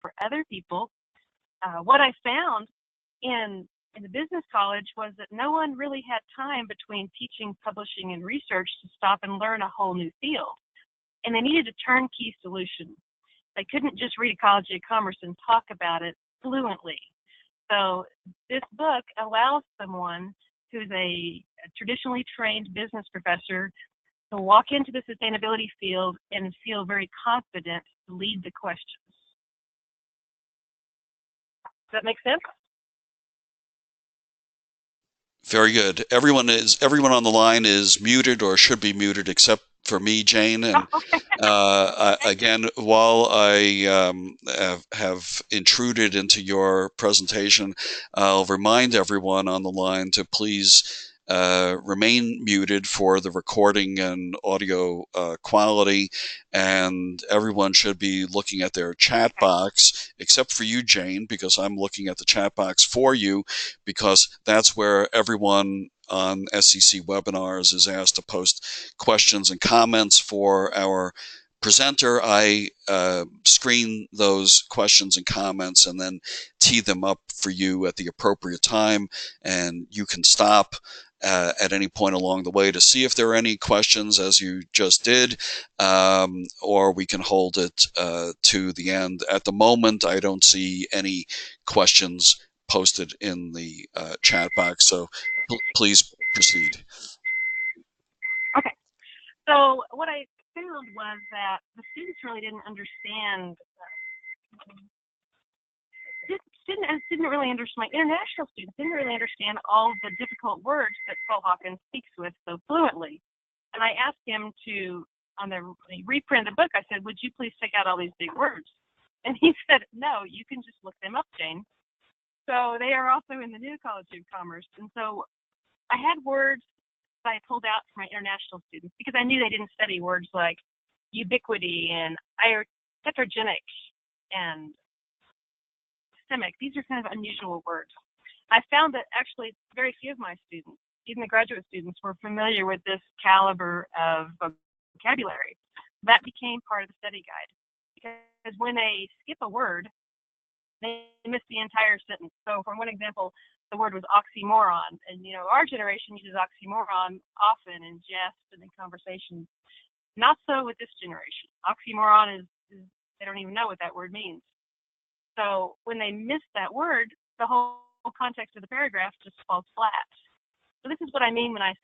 for other people. What I found in the business college was that no one really had time between teaching, publishing, and research to stop and learn a whole new field. And they needed a turnkey solution. They couldn't just read Ecology of Commerce and talk about it fluently. So this book allows someone who's a traditionally trained business professor to walk into the sustainability field and feel very confident to lead the questions. Does that make sense? Very good. Everyone on the line is muted or should be muted except for me, Jane. And again, while I have intruded into your presentation, I'll remind everyone on the line to please remain muted for the recording and audio quality, and everyone should be looking at their chat box, except for you, Jane, because I'm looking at the chat box for you, because that's where everyone on SCC webinars is asked to post questions and comments for our presenter. I screen those questions and comments and then tee them up for you at the appropriate time, and you can stop at any point along the way to see if there are any questions, as you just did, or we can hold it to the end. At the moment, I don't see any questions posted in the chat box, so please proceed. Okay. So what I found was that the students really didn't understand didn't really understand, my international students didn't really understand all the difficult words that Paul Hawken speaks with so fluently. And I asked him to, on the reprint of the book, I said, would you please take out all these big words? And he said, no, you can just look them up, Jane. So they are also in the new Ecology of Commerce. And so I had words that I pulled out for my international students because I knew they didn't study words like ubiquity and tetragenic and systemic. These are kind of unusual words. I found that actually very few of my students, even the graduate students, were familiar with this caliber of vocabulary. That became part of the study guide because when they skip a word, they miss the entire sentence. So for one example, the word was oxymoron. And, you know, our generation uses oxymoron often in jest and in conversation. Not so with this generation. Oxymoron is they don't even know what that word means. So when they miss that word, the whole context of the paragraph just falls flat. So this is what I mean when I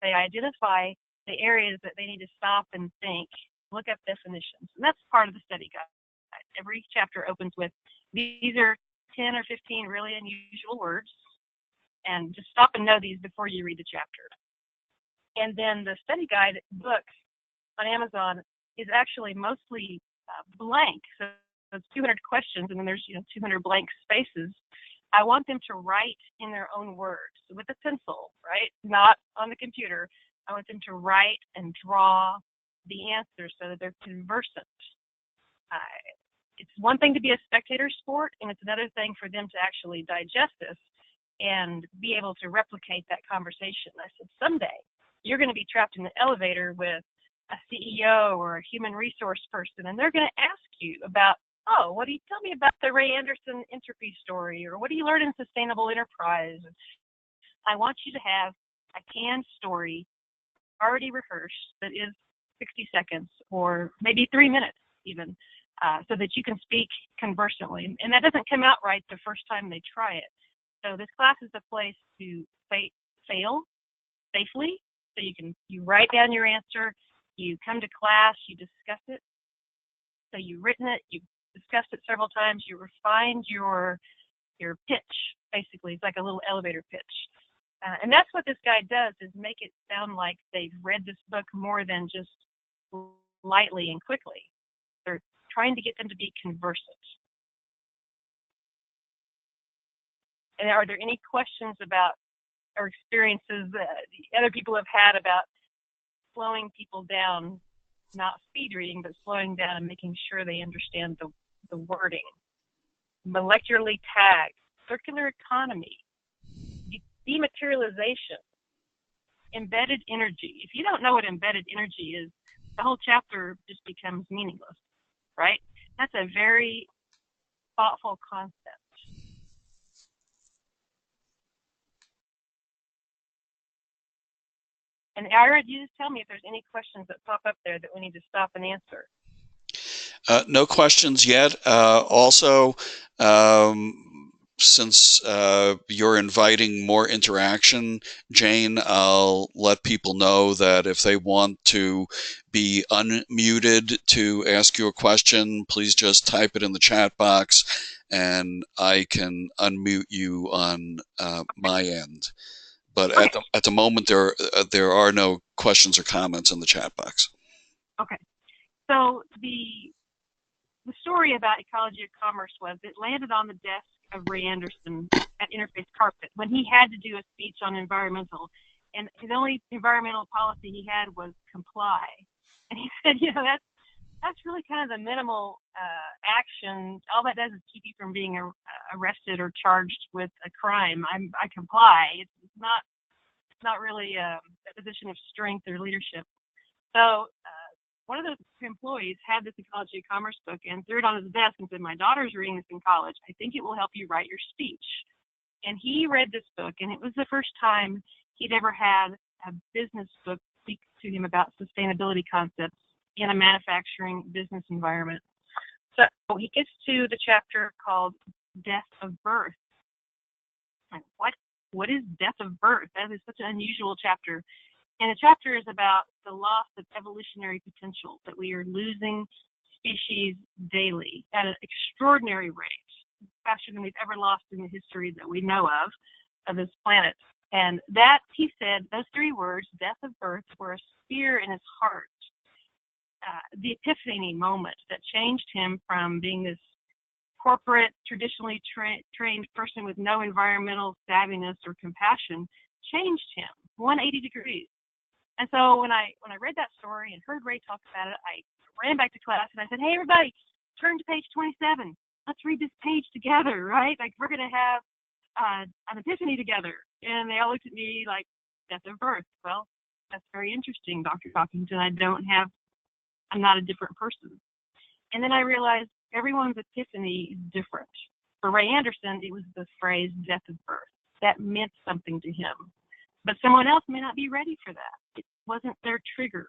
say identify the areas that they need to stop and think, look up definitions. And that's part of the study guide. Every chapter opens with, these are 10 or 15 really unusual words, and just stop and know these before you read the chapter. And then the study guide book on Amazon is actually mostly blank. So it's 200 questions, and then there's 200 blank spaces. I want them to write in their own words with a pencil, right? Not on the computer. I want them to write and draw the answers so that they're conversant. It's one thing to be a spectator sport, and it's another thing for them to actually digest this and be able to replicate that conversation. I said, someday you're going to be trapped in the elevator with a CEO or a human resource person, and they're going to ask you about, oh, what do you tell me about the Ray Anderson entropy story, or what do you learn in sustainable enterprise? I want you to have a canned story already rehearsed that is 60 seconds or maybe 3 minutes even, so that you can speak conversantly. And that doesn't come out right the first time they try it. So this class is a place to fail safely. So you write down your answer, you come to class, you discuss it. So you've written it, you've discussed it several times, you refined your pitch, basically. It's like a little elevator pitch. And that's what this guide does, is make it sound like they've read this book more than just lightly and quickly. They're trying to get them to be conversant. And are there any questions about or experiences that other people have had about slowing people down, not speed reading, but slowing down and making sure they understand the wording? Molecularly tagged, circular economy, dematerialization, embedded energy. If you don't know what embedded energy is, the whole chapter just becomes meaningless, right? That's a very thoughtful concept. And Ira, you just tell me if there's any questions that pop up there that we need to stop and answer. No questions yet. Also, since you're inviting more interaction, Jane, I'll let people know that if they want to be unmuted to ask you a question, please just type it in the chat box and I can unmute you on my end. But Okay. at the moment, there are no questions or comments in the chat box. Okay. So the story about Ecology of Commerce was it landed on the desk of Ray Anderson at Interface Carpet when he had to do a speech on environmental, and his only environmental policy he had was comply. And he said, you know, that's really kind of the minimal action. All that does is keep you from being arrested or charged with a crime. I comply. It's not really a position of strength or leadership. So one of those employees had this Ecology of Commerce book and threw it on his desk and said, my daughter's reading this in college. I think it will help you write your speech. And he read this book, and it was the first time he'd ever had a business book speak to him about sustainability concepts in a manufacturing business environment. So he gets to the chapter called Death of Birth. And what is death of birth? That is such an unusual chapter. And the chapter is about the loss of evolutionary potential, that we are losing species daily at an extraordinary rate, faster than we've ever lost in the history that we know of this planet. And that, he said, those three words, death of birth, were a spear in his heart. The epiphany moment that changed him from being this corporate, traditionally trained person with no environmental savviness or compassion changed him 180 degrees. And so when I read that story and heard Ray talk about it, I ran back to class and I said, hey, everybody, turn to page 27. Let's read this page together, right? Like, we're going to have an epiphany together. And they all looked at me like, death of birth. Well, that's very interesting, Dr. Talkington. I'm not a different person. And then I realized everyone's epiphany is different. For Ray Anderson, it was the phrase death of birth. That meant something to him. But someone else may not be ready for that. It wasn't their trigger.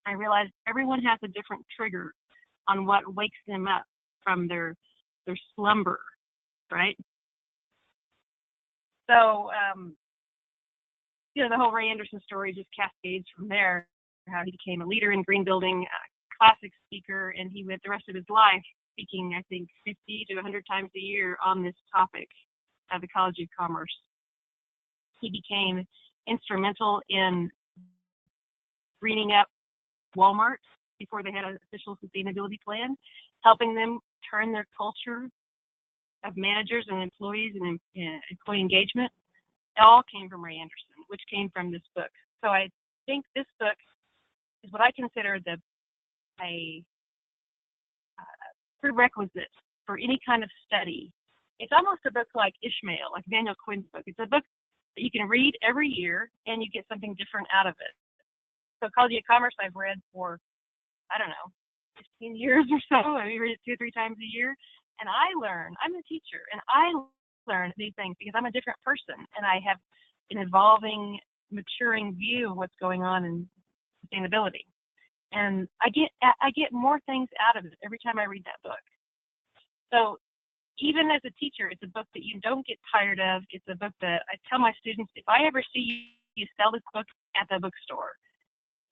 I realized everyone has a different trigger on what wakes them up from their slumber, right? So, the whole Ray Anderson story just cascades from there, how he became a leader in green building, a classic speaker, and he went the rest of his life speaking, I think, 50 to 100 times a year on this topic of ecology of commerce. He became instrumental in greening up Walmart before they had an official sustainability plan, helping them turn their culture of managers and employees and employee engagement. It all came from Ray Anderson, which came from this book. So I think this book is what I consider a prerequisite for any kind of study. It's almost a book like Ishmael, like Daniel Quinn's book. It's a book that you can read every year and you get something different out of it. So Ecology of Commerce I've read for, 15 years or so. I read it 2 or 3 times a year. And I learn, I'm a teacher, and I learn these things because I'm a different person and I have an evolving, maturing view of what's going on in sustainability. And I get more things out of it every time I read that book. So even as a teacher, it's a book that you don't get tired of. It's a book that I tell my students, if I ever see you sell this book at the bookstore,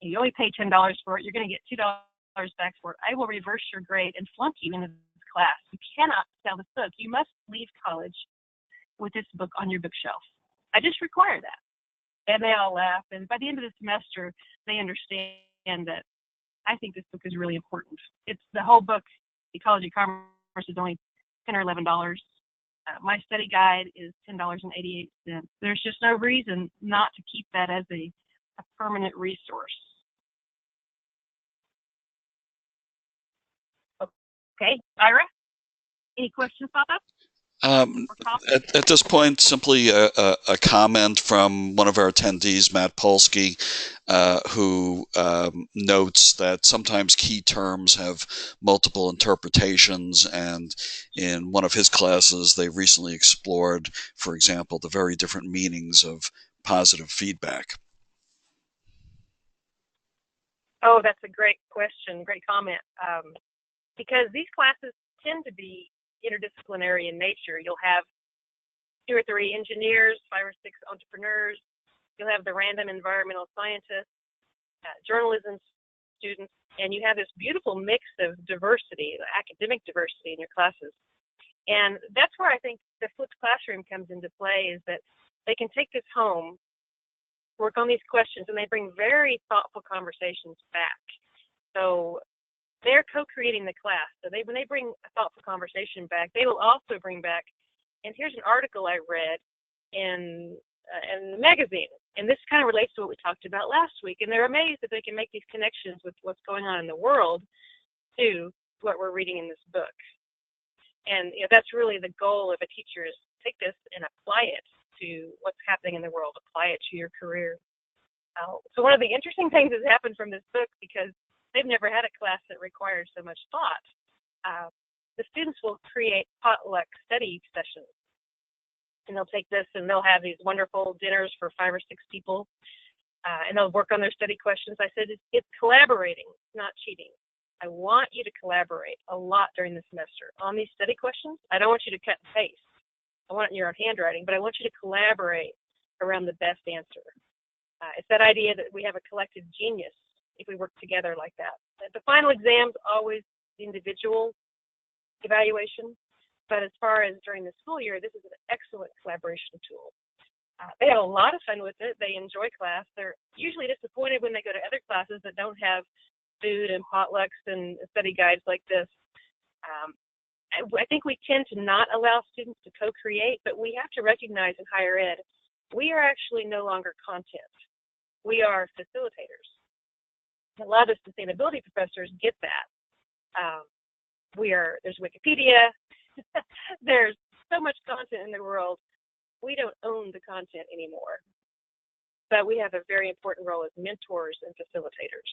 and you only pay $10 for it, you're going to get $2 back for it. I will reverse your grade and flunk you in this class. You cannot sell this book. You must leave college with this book on your bookshelf. I just require that. And they all laugh. And by the end of the semester, they understand that I think this book is really important. It's the whole book, Ecology of Commerce, is only $10 or $11. My study guide is $10.88. There's just no reason not to keep that as a permanent resource. Okay, Ira, any questions pop up? Um, or topic? at this point, simply a comment from one of our attendees, Matt Polsky, who notes that sometimes key terms have multiple interpretations, and in one of his classes, they recently explored, for example, the very different meanings of positive feedback. Oh, that's a great question, great comment. Because these classes tend to be interdisciplinary in nature. You'll have 2 or 3 engineers, 5 or 6 entrepreneurs. You'll have the random environmental scientists, journalism students, and you have this beautiful mix of diversity, academic diversity in your classes. And that's where I think the flipped classroom comes into play, is that they can take this home, work on these questions, and they bring very thoughtful conversations back. So they're co-creating the class. So when they bring a thoughtful conversation back, they will also bring back, and here's an article I read in the magazine, and this kind of relates to what we talked about last week, and they're amazed that they can make these connections with what's going on in the world to what we're reading in this book. And that's really the goal of a teacher, is take this and apply it to what's happening in the world, apply it to your career. So one of the interesting things has happened from this book, because they've never had a class that requires so much thought. The students will create potluck study sessions, and they'll take this and they'll have these wonderful dinners for 5 or 6 people, and they'll work on their study questions. I said, it's collaborating, not cheating. I want you to collaborate a lot during the semester on these study questions. I don't want you to cut and paste. I want it in your own handwriting, but I want you to collaborate around the best answer. It's that idea that we have a collective genius if we work together like that. The final exam's always individual evaluation, but as far as during the school year, this is an excellent collaboration tool. They have a lot of fun with it. They enjoy class. They're usually disappointed when they go to other classes that don't have food and potlucks and study guides like this. I think we tend to not allow students to co-create, but we have to recognize in higher ed, we are actually no longer content. We are facilitators. A lot of the sustainability professors get that. There's Wikipedia, there's so much content in the world, we don't own the content anymore. But we have a very important role as mentors and facilitators.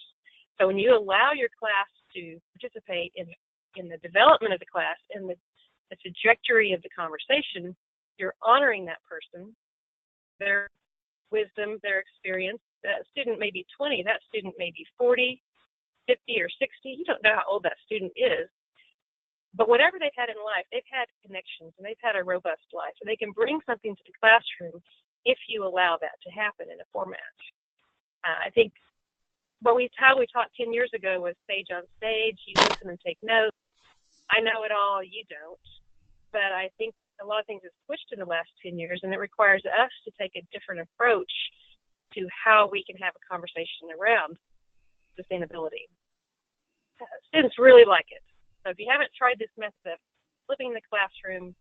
So when you allow your class to participate in the development of the class and the trajectory of the conversation, you're honoring that person, their wisdom, their experience. That student may be 20, that student may be 40, 50, or 60. You don't know how old that student is. But whatever they've had in life, they've had connections and they've had a robust life. So they can bring something to the classroom if you allow that to happen in a format. I think how we taught 10 years ago was sage on stage. You listen and take notes. I know it all, you don't. But I think a lot of things have switched in the last 10 years, and it requires us to take a different approach to how we can have a conversation around sustainability. Students really like it. So if you haven't tried this method of flipping the classroom,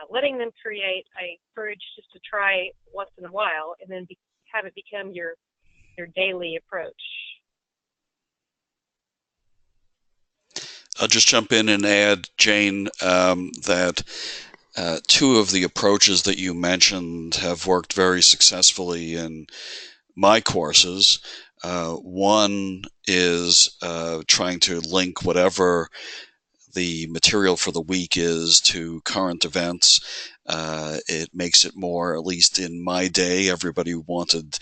letting them create, I encourage just to try once in a while and then have it become your daily approach. I'll just jump in and add, Jane, that 2 of the approaches that you mentioned have worked very successfully in my courses. One is trying to link whatever the material for the week is to current events. It makes it more, at least in my day, everybody wanted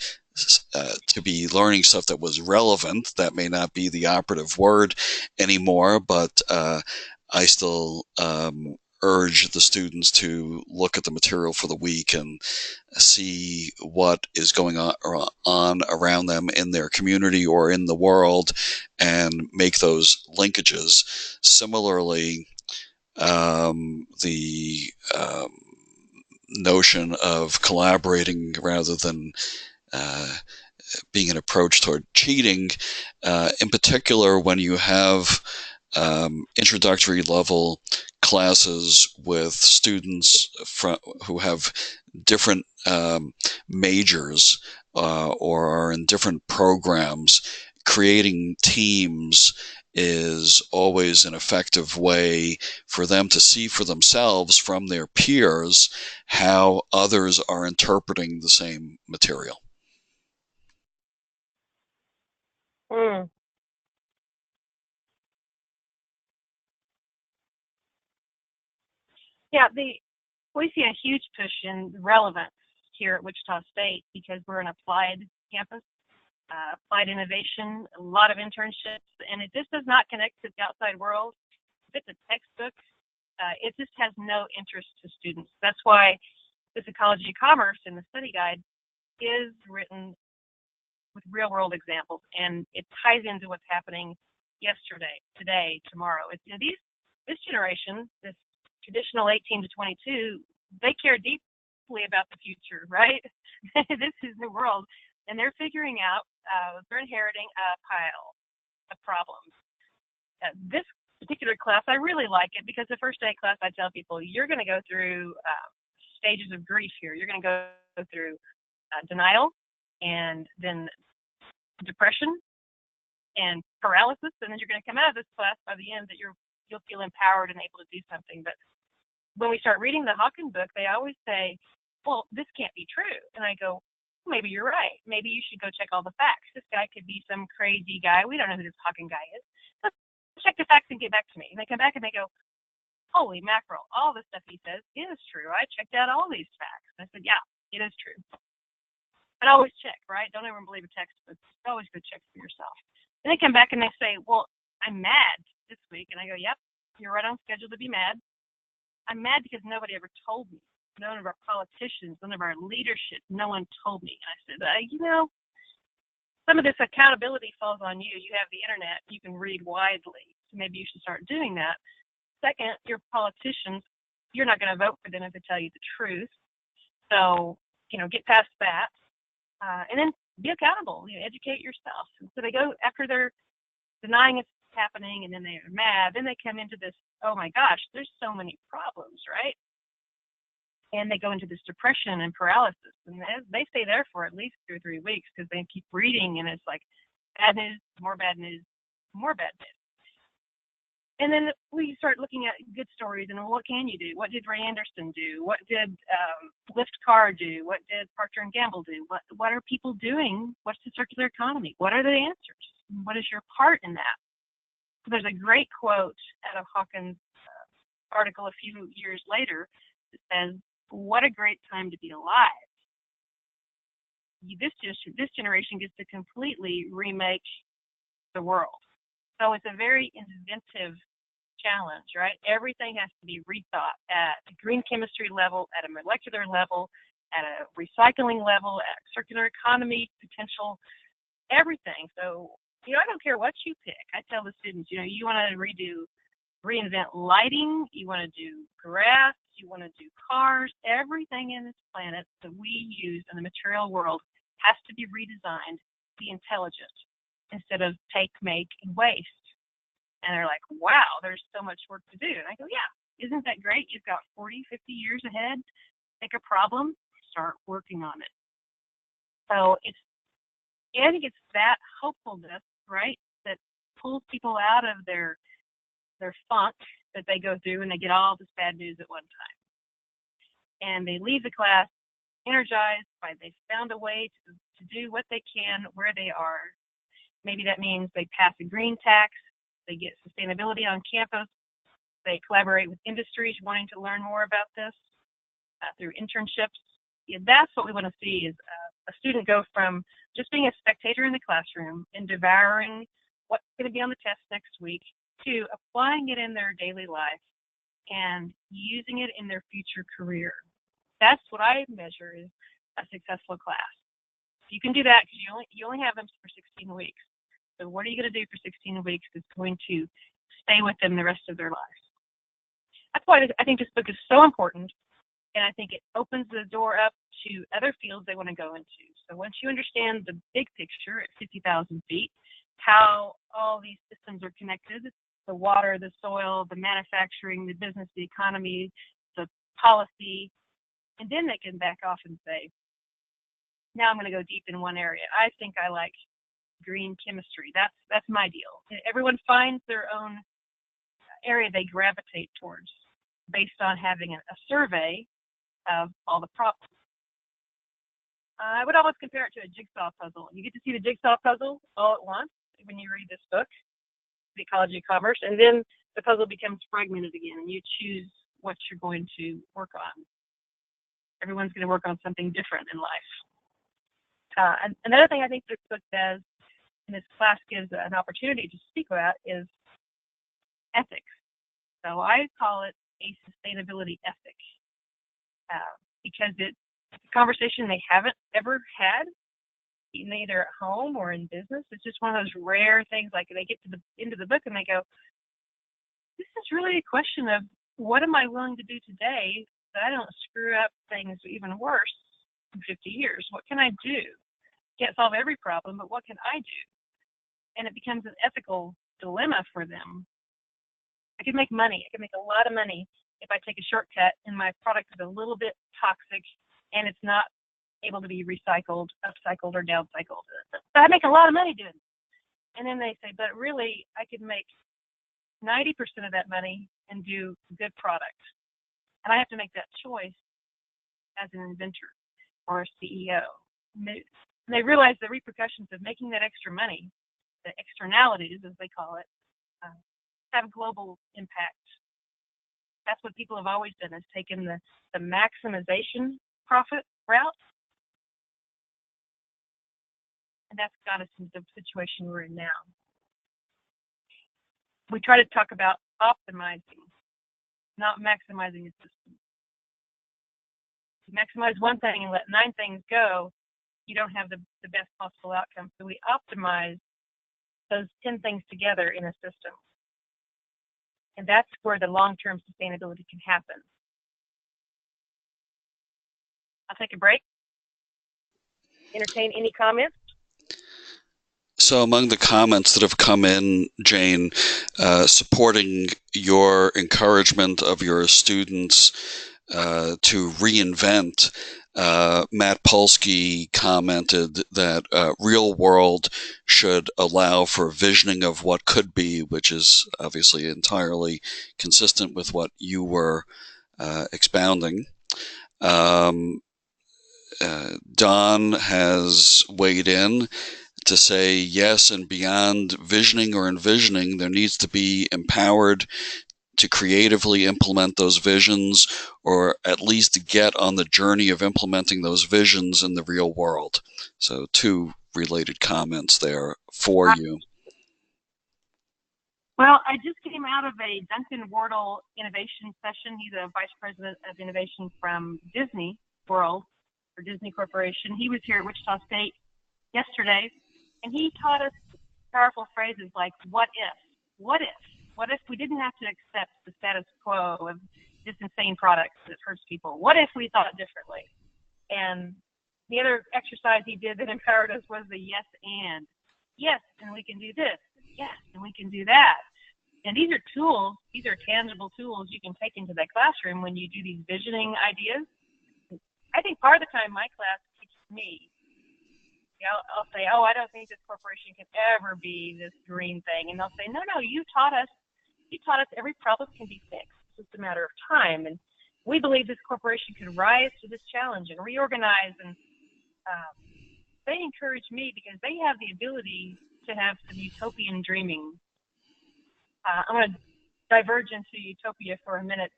to be learning stuff that was relevant. That may not be the operative word anymore, but I still urge the students to look at the material for the week and see what is going on around them in their community or in the world and make those linkages. Similarly, the notion of collaborating rather than being an approach toward cheating, in particular when you have introductory level classes with students who have different majors or are in different programs, creating teams is always an effective way for them to see for themselves from their peers how others are interpreting the same material. Mm. Yeah, we see a huge push in relevance here at Wichita State because we're an applied campus, applied innovation, a lot of internships, and it just does not connect to the outside world. If it's a textbook, it just has no interest to students. That's why this Ecology of Commerce in the study guide is written with real world examples, and it ties into what's happening yesterday, today, tomorrow. It's, this generation, this traditional 18 to 22, they care deeply about the future, right? This is the world, and they're figuring out, they're inheriting a pile of problems. This particular class, I really like it because the first day class, I tell people, you're going to go through stages of grief here. You're going to go through denial, and then depression and paralysis, and then you're going to come out of this class by the end that you'll feel empowered and able to do something. But when we start reading the Hawken book, they always say, well, this can't be true. And I go, maybe you're right. Maybe you should go check all the facts. This guy could be some crazy guy. We don't know who this Hawken guy is. Let's check the facts and get back to me. And they come back and they go, holy mackerel, all the stuff he says is true. I checked out all these facts. And I said, yeah, it is true. But always check, right? Don't ever believe a textbook. Always go check for yourself. And they come back and they say, well, I'm mad this week. And I go, yep, you're right on schedule to be mad. I'm mad because nobody ever told me. None of our politicians, none of our leadership, no one told me. And I said, some of this accountability falls on you. You have the internet. You can read widely. So maybe you should start doing that. Second, your politicians, you're not going to vote for them if they tell you the truth. So, get past that. And then be accountable, educate yourself. And so they go, after they're denying it's happening and then they're mad, then they come into this, oh my gosh, there's so many problems, right? And they go into this depression and paralysis. And they stay there for at least 2 or 3 weeks because they keep reading and it's like bad news, more bad news, more bad news. And then we start looking at good stories and what can you do? What did Ray Anderson do? What did Lyft Car do? What did Procter & Gamble do? What are people doing? What's the circular economy? What are the answers? What is your part in that? So there's a great quote out of Hawken's article a few years later that says, what a great time to be alive. This generation gets to completely remake the world. So it's a very inventive challenge, right? Everything has to be rethought at a green chemistry level, at a molecular level, at a recycling level, at circular economy potential, everything. So, I don't care what you pick. I tell the students, you want to reinvent lighting, you want to do grass, you want to do cars, everything in this planet that we use in the material world has to be redesigned to be intelligent instead of take, make, and waste. And they're like, wow, there's so much work to do. And I go, yeah, isn't that great? You've got 40, 50 years ahead. Take a problem, start working on it. So I think it's that hopefulness, right, that pulls people out of their funk that they go through and they get all this bad news at one time. And they leave the class energized by they found a way to do what they can where they are. Maybe that means they pass a green tax, they get sustainability on campus, they collaborate with industries wanting to learn more about this through internships. Yeah, that's what we want to see is a student go from just being a spectator in the classroom and devouring what's going to be on the test next week to applying it in their daily life and using it in their future career. That's what I measure is a successful class. You can do that because you only have them for 16 weeks. So what are you going to do for 16 weeks that's going to stay with them the rest of their lives? That's why I think this book is so important, and I think it opens the door up to other fields they want to go into. So once you understand the big picture at 50,000 feet, how all these systems are connected, the water, the soil, the manufacturing, the business, the economy, the policy, and then they can back off and say, now I'm going to go deep in one area. I think I like green chemistry. That's my deal. Everyone finds their own area they gravitate towards based on having a survey of all the problems. I would always compare it to a jigsaw puzzle. You get to see the jigsaw puzzle all at once when you read this book, The Ecology of Commerce, and then the puzzle becomes fragmented again, and you choose what you're going to work on. Everyone's going to work on something different in life. And another thing I think this book does, and this class gives an opportunity to speak about, is ethics. So I call it a sustainability ethic, because it's a conversation they haven't ever had, either at home or in business. It's just one of those rare things, like they get to the end of the book and they go, this is really a question of what am I willing to do today that I don't screw up things even worse in 50 years? What can I do? Can't solve every problem, but what can I do? And it becomes an ethical dilemma for them. I could make money. I could make a lot of money if I take a shortcut and my product is a little bit toxic and it's not able to be recycled, upcycled, or downcycled. So I make a lot of money doing it. And then they say, but really, I could make 90% of that money and do a good product. And I have to make that choice as an inventor or a CEO. And they realize the repercussions of making that extra money, the externalities, as they call it, have global impact. That's what people have always done, is taken the maximization profit route. And that's got us into the situation we're in now. We try to talk about optimizing, not maximizing a system. You maximize one thing and let 9 things go, you don't have the best possible outcome. So we optimize those 10 things together in a system. And that's where the long-term sustainability can happen. I'll take a break. Entertain any comments. So among the comments that have come in, Jane, supporting your encouragement of your students to reinvent, Matt Polsky commented that real world should allow for visioning of what could be, which is obviously entirely consistent with what you were expounding. Don has weighed in to say, yes, and beyond visioning or envisioning, there needs to be empowered to creatively implement those visions, or at least get on the journey of implementing those visions in the real world. So 2 related comments there for you. Well, I just came out of a Duncan Wardle innovation session. He's a vice president of innovation from Disney World, or Disney Corporation. He was here at Wichita State yesterday, and he taught us powerful phrases like, what if? What if? What if we didn't have to accept the status quo of this insane product that hurts people? What if we thought differently? And the other exercise he did that empowered us was the yes and. Yes, and we can do this. Yes, and we can do that. And these are tools, these are tangible tools you can take into that classroom when you do these visioning ideas. I think part of the time my class teaches me, I'll say, oh, I don't think this corporation can ever be this green thing. And they'll say, no, you taught us every problem can be fixed. It's just a matter of time. And we believe this corporation can rise to this challenge and reorganize. And they encourage me because they have the ability to have some utopian dreaming. I'm going to diverge into utopia for a minute.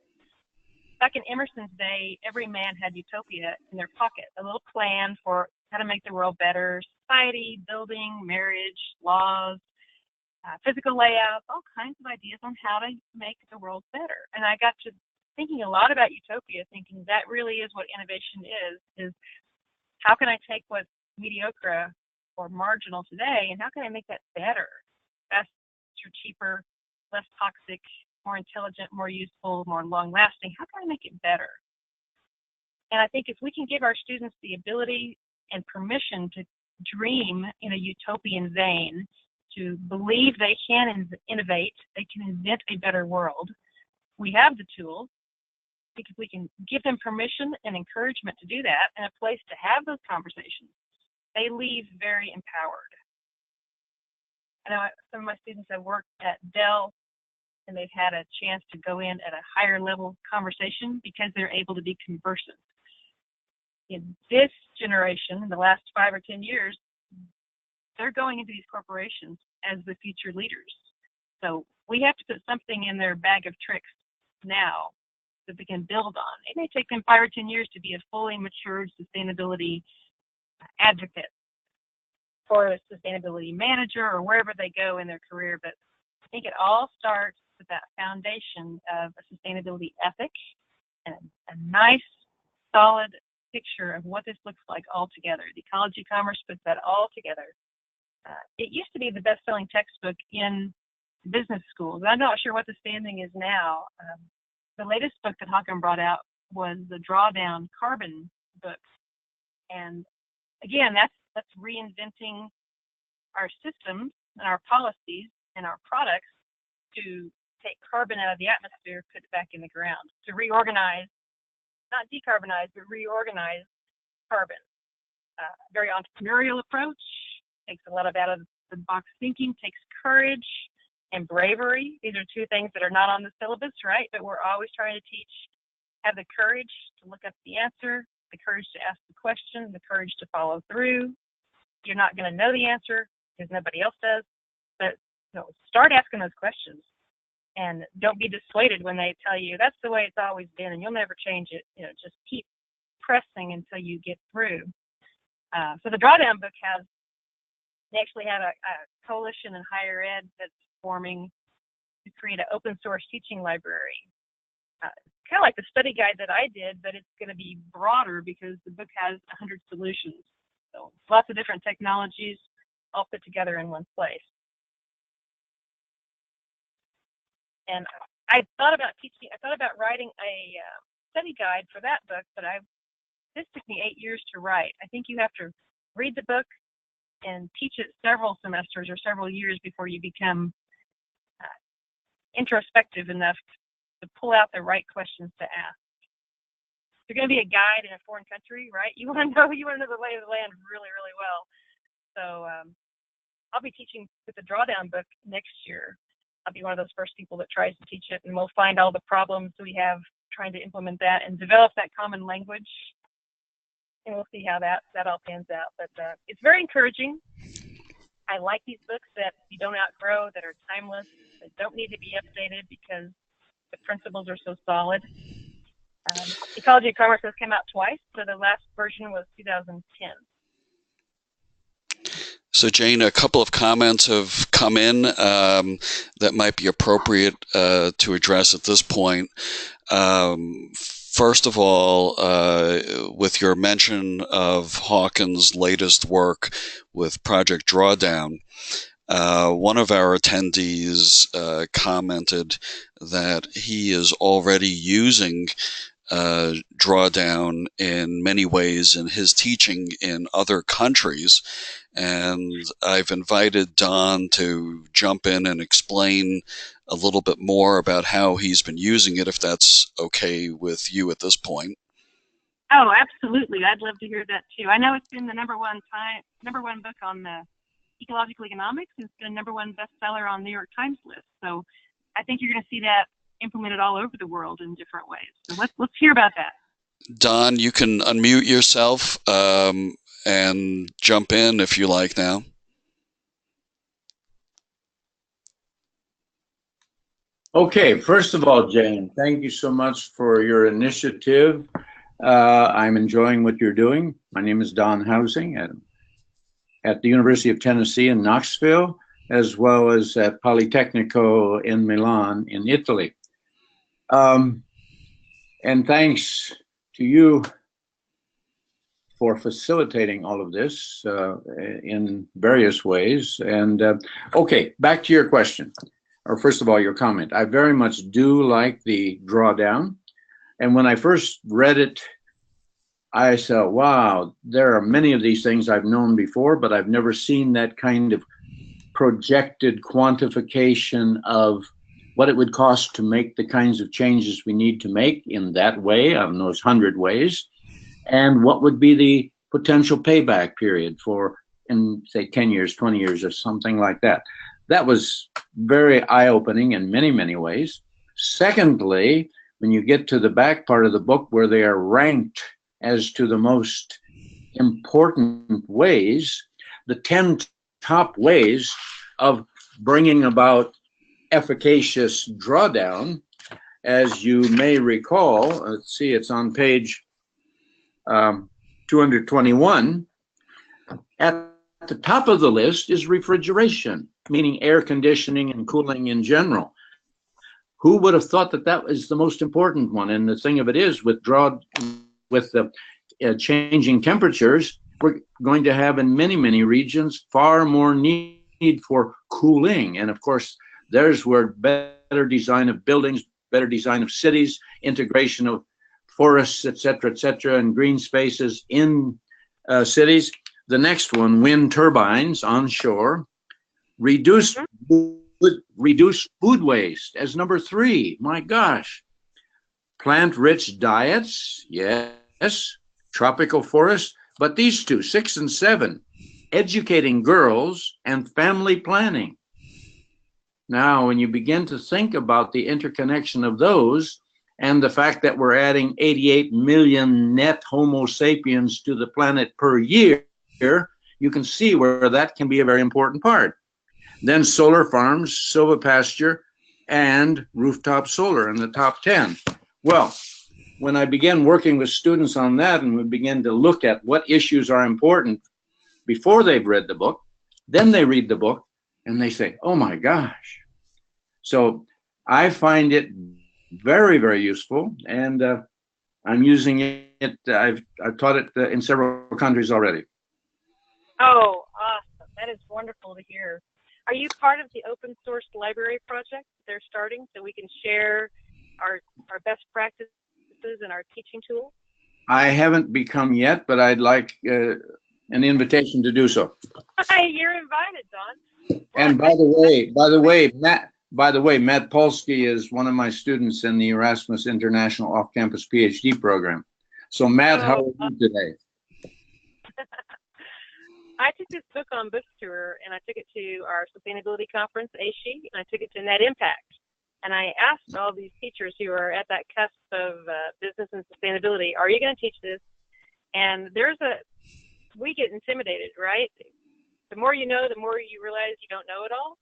Back in Emerson's day, every man had utopia in their pocket, a little plan for how to make the world better, society, building, marriage, laws, physical layouts, all kinds of ideas on how to make the world better. And I got to thinking a lot about utopia, thinking that really is what innovation is how can I take what's mediocre or marginal today, and how can I make that better, faster, cheaper, less toxic, more intelligent, more useful, more long-lasting? How can I make it better? And I think if we can give our students the ability and permission to dream in a utopian vein, to believe they can innovate, they can invent a better world, we have the tools. Because we can give them permission and encouragement to do that and a place to have those conversations, they leave very empowered. I know some of my students have worked at Dell, and they've had a chance to go in at a higher level conversation because they're able to be conversant. In this generation, in the last 5 or 10 years, they're going into these corporations as the future leaders. So we have to put something in their bag of tricks now that they can build on. It may take them 5 or 10 years to be a fully matured sustainability advocate or a sustainability manager or wherever they go in their career. But I think it all starts with that foundation of a sustainability ethic and a nice, solid picture of what this looks like all together. The Ecology Commerce puts that all together. It used to be the best-selling textbook in business schools. I'm not sure what the standing is now. The latest book that Hawken brought out was the Drawdown Carbon book. And again, that's reinventing our systems and our policies and our products to take carbon out of the atmosphere, put it back in the ground, to reorganize, not decarbonize, but reorganize carbon. Very entrepreneurial approach, takes a lot of out of the box thinking, takes courage and bravery. These are two things that are not on the syllabus, right? But we're always trying to teach, have the courage to look up the answer, the courage to ask the question, the courage to follow through. You're not going to know the answer because nobody else does, but start asking those questions and don't be dissuaded when they tell you that's the way it's always been and you'll never change it. Just keep pressing until you get through. So the Drawdown book they actually have a coalition in higher ed that's forming to create an open source teaching library. Kind of like the study guide that I did, but it's going to be broader because the book has 100 solutions. So lots of different technologies all put together in one place. And I thought about writing a study guide for that book, but this took me 8 years to write. I think you have to read the book and teach it several semesters or several years before you become introspective enough to pull out the right questions to ask. If you're going to be a guide in a foreign country, right? You want to know the lay of the land really, really well. So I'll be teaching with the Drawdown book next year. I'll be one of those first people that tries to teach it, and we'll find all the problems we have trying to implement that and develop that common language. And we'll see how that all pans out. But it's very encouraging. I like these books that you don't outgrow, that are timeless, that don't need to be updated because the principles are so solid. Ecology of Commerce has come out twice, so the last version was 2010. So Jane, a couple of comments have come in that might be appropriate to address at this point. First of all, with your mention of Hawken's latest work with Project Drawdown, one of our attendees commented that he is already using Drawdown in many ways in his teaching in other countries. And I've invited Don to jump in and explain a little bit more about how he's been using it, if that's okay with you at this point. Oh, absolutely. I'd love to hear that too. I know it's been the number one book on the ecological economics. It's been a number one bestseller on the New York Times list. So I think you're going to see that implemented all over the world in different ways. So let's hear about that. Don, you can unmute yourself and jump in if you like now. Okay, first of all, Jane, thank you so much for your initiative. I'm enjoying what you're doing. My name is Don Housing at the University of Tennessee in Knoxville, as well as at Politecnico in Milan in Italy. And thanks to you for facilitating all of this in various ways. And okay, back to your question. Or first of all, your comment. I very much do like the Drawdown. And when I first read it, I said, wow, there are many of these things I've known before, but I've never seen that kind of projected quantification of what it would cost to make the kinds of changes we need to make in that way, of those 100 ways, and what would be the potential payback period for, in say, 10 years, 20 years, or something like that. that was very eye-opening in many, many ways. Secondly, when you get to the back part of the book where they are ranked as to the most important ways, the 10 top ways of bringing about efficacious drawdown, as you may recall, let's see, it's on page 221. At the top of the list is refrigeration, meaning air conditioning and cooling in general. Who would have thought that that was the most important one? And the thing of it is, with the changing temperatures, we're going to have in many, many regions far more need for cooling. And of course, there's where better design of buildings, better design of cities, integration of forests, et cetera, and green spaces in cities. The next one, wind turbines onshore. Reduce food waste as number 3. My gosh. Plant-rich diets, yes. Tropical forests, but these two, 6 and 7, educating girls and family planning. Now, when you begin to think about the interconnection of those and the fact that we're adding 88 million net Homo sapiens to the planet per year, you can see where that can be a very important part. Then solar farms, silvopasture, and rooftop solar in the top 10. Well, when I began working with students on that and we began to look at what issues are important before they've read the book, then they read the book and they say, oh my gosh. So I find it very, very useful, and I'm using it. I've taught it in several countries already. Oh, awesome. That is wonderful to hear. Are you part of the open source library project they're starting so we can share our best practices and our teaching tools? I haven't become yet, but I'd like an invitation to do so. Hey, you're invited, Don. And by the way, Matt Polsky is one of my students in the Erasmus International Off-Campus PhD program. So Matt, how are you today? I took this book on book tour, and I took it to our sustainability conference, ASHE, and I took it to Net Impact. And I asked all these teachers who are at that cusp of business and sustainability, are you going to teach this? And we get intimidated, right? The more you know, the more you realize you don't know it all.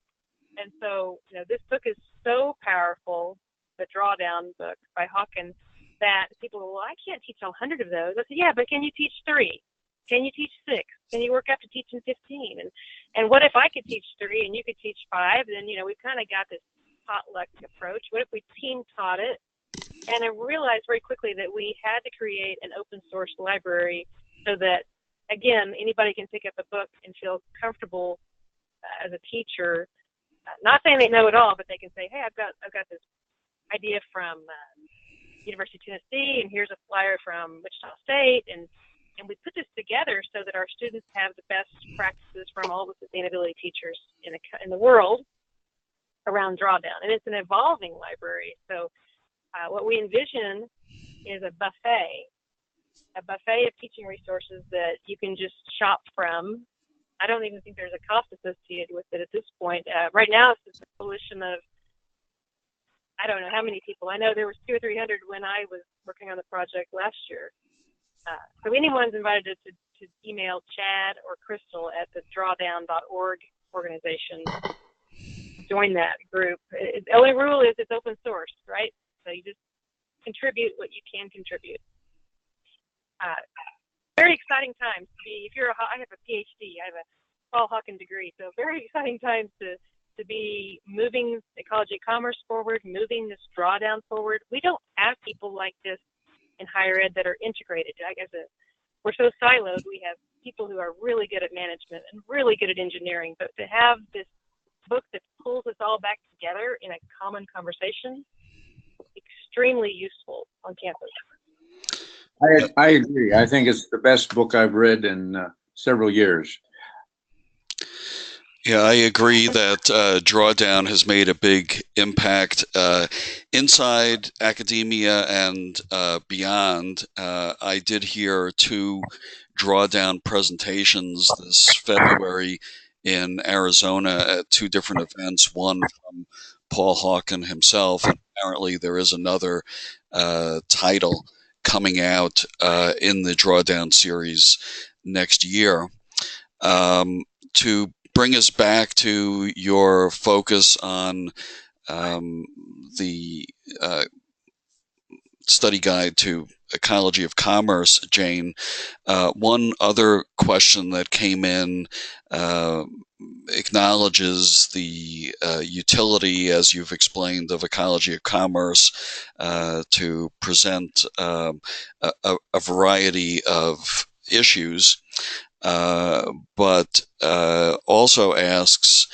And so, this book is so powerful, the Drawdown book by Hawken, that people go, well, I can't teach 100 of those. I said, yeah, but can you teach 3? Can you teach 6? Can you work up to teaching 15? And what if I could teach 3 and you could teach 5? Then, we've kind of got this potluck approach. What if we team taught it? And I realized very quickly that we had to create an open source library so that, again, anybody can pick up a book and feel comfortable as a teacher. Not saying they know it all, but they can say, hey, I've got this idea from University of Tennessee, and here's a flyer from Wichita State, and we put this together so that our students have the best practices from all the sustainability teachers in the world around drawdown. And it's an evolving library. So what we envision is a buffet of teaching resources that you can just shop from. I don't even think there's a cost associated with it at this point. Right now, it's just a coalition of, I don't know how many people. I know there was 200 or 300 when I was working on the project last year. So anyone's invited to email Chad or Crystal at the drawdown.org organization. Join that group. The only rule is it's open source, right? So you just contribute what you can contribute. Very exciting times to be, I have a PhD, I have a Paul Hawken degree, so very exciting times to be moving ecology commerce forward, moving this drawdown forward. We don't have people like this in higher ed that are integrated. We're so siloed. We have people who are really good at management and really good at engineering, but to have this book that pulls us all back together in a common conversation, extremely useful on campus. I agree. I think it's the best book I've read in several years. Yeah, I agree that Drawdown has made a big impact inside academia and beyond. I did hear 2 Drawdown presentations this February in Arizona at 2 different events, one from Paul Hawken himself, and apparently there is another title coming out in the Drawdown series next year. To bring us back to your focus on the study guide to ecology of commerce, Jane, one other question that came in acknowledges the utility, as you've explained, of ecology of commerce to present a variety of issues, but also asks,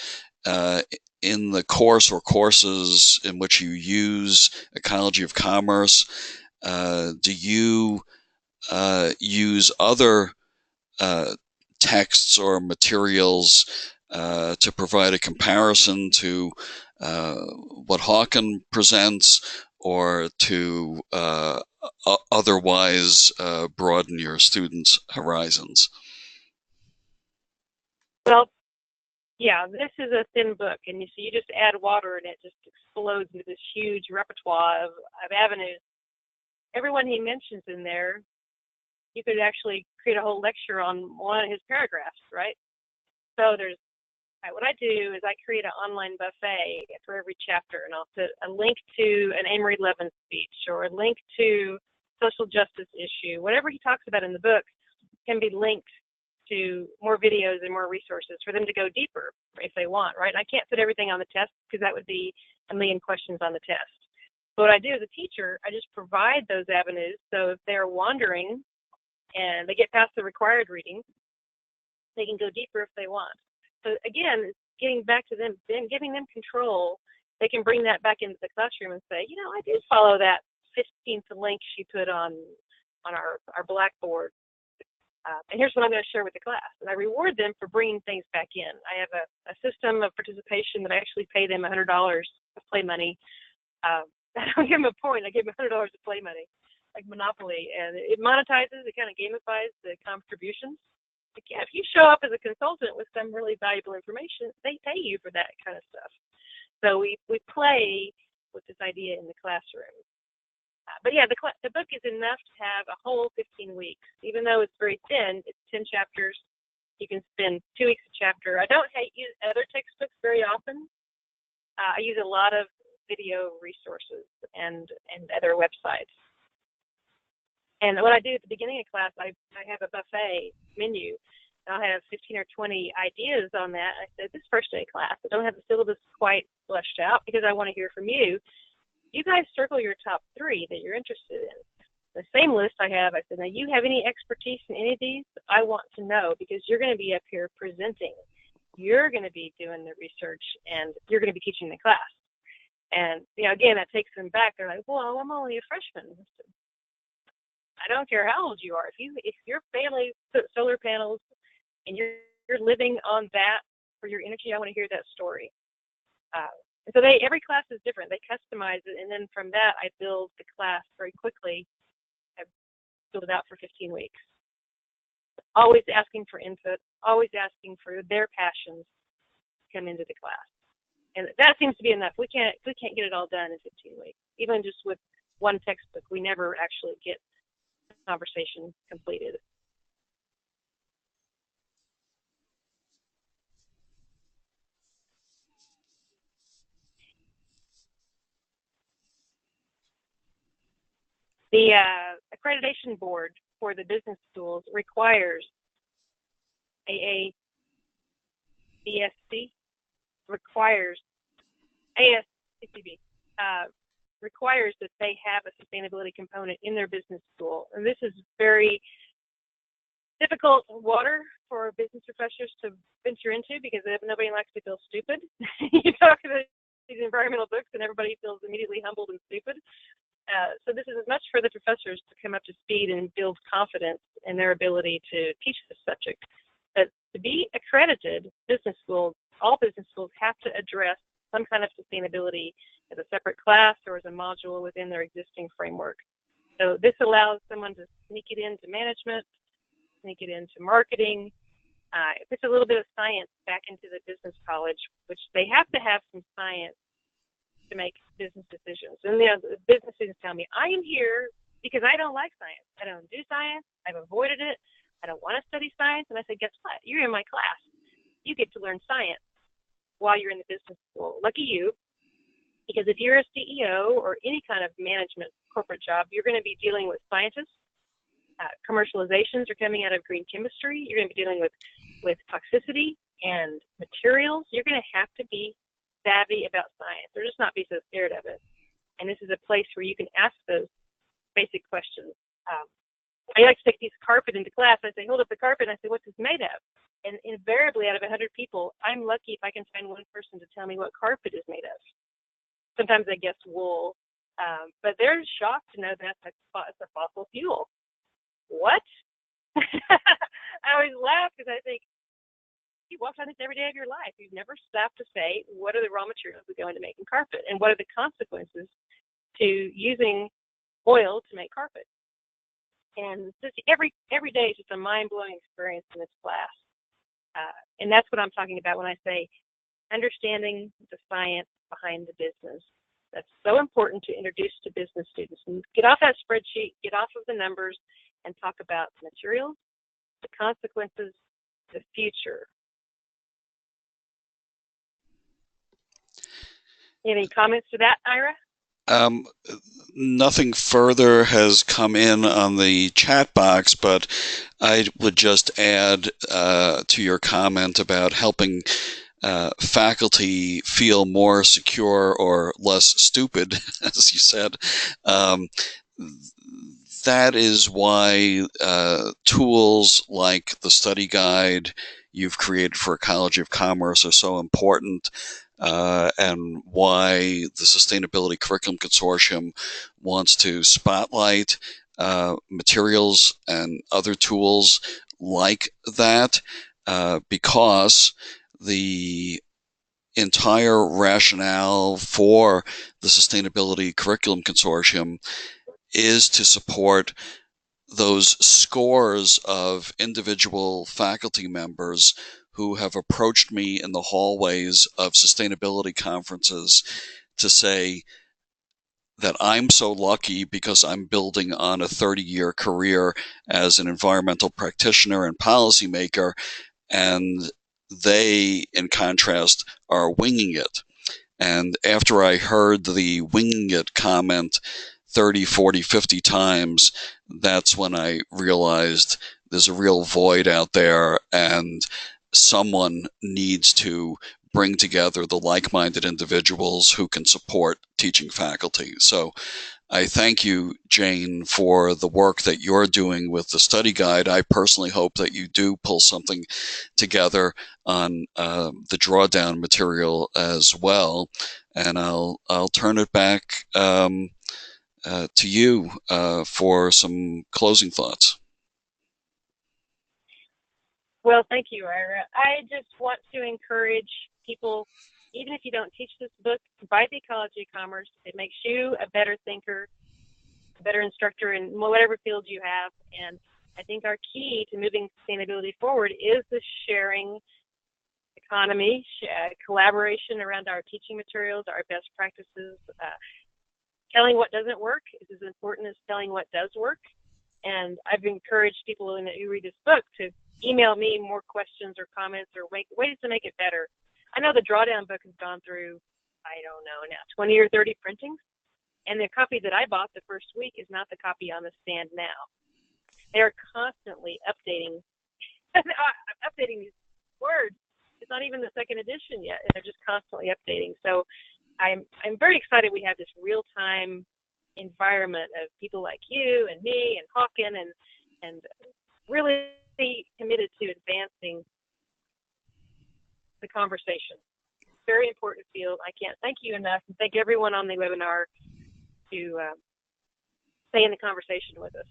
in the course or courses in which you use ecology of commerce, do you use other texts or materials to provide a comparison to what Hawken presents, or to otherwise broaden your students' horizons? Well, yeah, this is a thin book, and you just add water and it just explodes into this huge repertoire of avenues. Everyone he mentions in there, you could actually create a whole lecture on one of his paragraphs, right? So what I do is I create an online buffet for every chapter, and I'll put a link to an Amory Levin speech or a link to social justice issue. Whatever he talks about in the book can be linked to more videos and more resources for them to go deeper if they want, right? And I can't put everything on the test because that would be a million questions on the test. But what I do as a teacher, I just provide those avenues, so if they're wandering and they get past the required reading, they can go deeper if they want. So again, it's getting back to them, then giving them control. They can bring that back into the classroom and say, I did follow that 15th link she put on our Blackboard. And here's what I'm going to share with the class. And I reward them for bringing things back in. I have a system of participation that I actually pay them $100 of play money. I don't give them a point. I give them $100 of play money, like Monopoly. And it monetizes, it kind of gamifies the contributions. If you show up as a consultant with some really valuable information, they pay you for that kind of stuff. So we play with this idea in the classroom. But yeah, the book is enough to have a whole 15 weeks. Even though it's very thin, it's 10 chapters. You can spend 2 weeks a chapter. I don't use other textbooks very often. I use a lot of video resources and other websites. And what I do at the beginning of class, I have a buffet menu. I'll have 15 or 20 ideas on that. I said, this first day of class, I don't have the syllabus quite fleshed out because I want to hear from you. You guys circle your top 3 that you're interested in. The same list I have, I said, now you have any expertise in any of these? I want to know, because you're going to be up here presenting. You're going to be doing the research, and you're going to be teaching the class. And, again, that takes them back. They're like, well, I'm only a freshman. I don't care how old you are. If your family put solar panels and you're living on that for your energy, I want to hear that story. And so every class is different. They customize it, and then from that, I build the class very quickly. I build it out for 15 weeks. Always asking for input, always asking for their passions to come into the class. And that seems to be enough. We can't get it all done in 15 weeks. Even just with one textbook, we never actually get the conversation completed. The accreditation board for the business schools requires ASCC, requires ASCCB, requires that they have a sustainability component in their business school. And this is very difficult water for business professors to venture into, because nobody likes to feel stupid. You talk to these environmental books and everybody feels immediately humbled and stupid. So this is as much for the professors to come up to speed and build confidence in their ability to teach this subject. But to be accredited, all business schools have to address some kind of sustainability as a separate class or as a module within their existing framework. So this allows someone to sneak it into management, sneak it into marketing, puts a little bit of science back into the business college, which they have to have some science to make business decisions. And the business students tell me, I am here because I don't like science. I don't do science. I've avoided it. I don't want to study science. And I said, guess what? You're in my class. You get to learn science while you're in the business school. Lucky you, because if you're a CEO or any kind of management corporate job, you're going to be dealing with scientists. Commercializations are coming out of green chemistry. You're going to be dealing with toxicity and materials. You're going to have to be savvy about science, or just not be so scared of it. And this is a place where you can ask those basic questions. I like to take a piece of carpet into class. I say, hold up the carpet. And I say, what's this made of? And invariably, out of 100 people, I'm lucky if I can find one person to tell me what carpet is made of. Sometimes I guess wool, but they're shocked to know that's a fossil fuel. What? I always laugh because I think, you walk on this every day of your life. You've never stopped to say, what are the raw materials that go into making carpet? And what are the consequences to using oil to make carpet? And just every day is just a mind-blowing experience in this class. And that's what I'm talking about when I say understanding the science behind the business. That's so important to introduce to business students. And get off that spreadsheet, get off of the numbers, and talk about materials, the consequences, the future. Any comments to that, Ira? Nothing further has come in on the chat box, but I would just add to your comment about helping faculty feel more secure or less stupid, as you said. That is why tools like the study guide you've created for Ecology of Commerce are so important. And why the Sustainability Curriculum Consortium wants to spotlight materials and other tools like that, because the entire rationale for the Sustainability Curriculum Consortium is to support those scores of individual faculty members who have approached me in the hallways of sustainability conferences to say that I'm so lucky because I'm building on a 30-year career as an environmental practitioner and policymaker, and they, in contrast, are winging it. And after I heard the winging it comment 30, 40, 50 times, that's when I realized there's a real void out there, and someone needs to bring together the like-minded individuals who can support teaching faculty. So I thank you, Jane, for the work that you're doing with the study guide. I personally hope that you do pull something together on the drawdown material as well. And I'll turn it back to you for some closing thoughts. Well, thank you, Ira. I just want to encourage people, even if you don't teach this book, buy the Ecology of Commerce. It makes you a better thinker, a better instructor in whatever field you have. And I think our key to moving sustainability forward is the sharing economy, collaboration around our teaching materials, our best practices. Telling what doesn't work is as important as telling what does work. And I've encouraged people who read this book to email me more questions or comments or ways to make it better. I know the drawdown book has gone through, I don't know now, 20 or 30 printings. And the copy that I bought the first week is not the copy on the stand now. They're constantly updating these words. It's not even the second edition yet. They're just constantly updating. So I'm very excited we have this real-time environment of people like you and me and Hawken and really committed to advancing the conversation. Very important field. I can't thank you enough, and thank everyone on the webinar to stay in the conversation with us.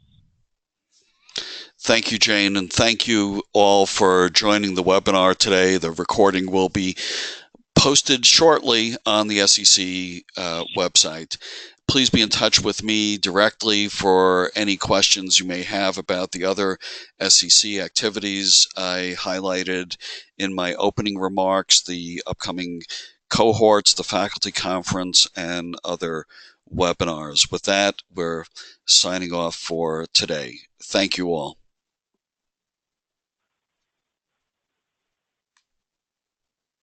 Thank you, Jane, and thank you all for joining the webinar today. The recording will be posted shortly on the SCC website. please be in touch with me directly for any questions you may have about the other SCC activities I highlighted in my opening remarks, the upcoming cohorts, the faculty conference, and other webinars. With that, we're signing off for today. Thank you all.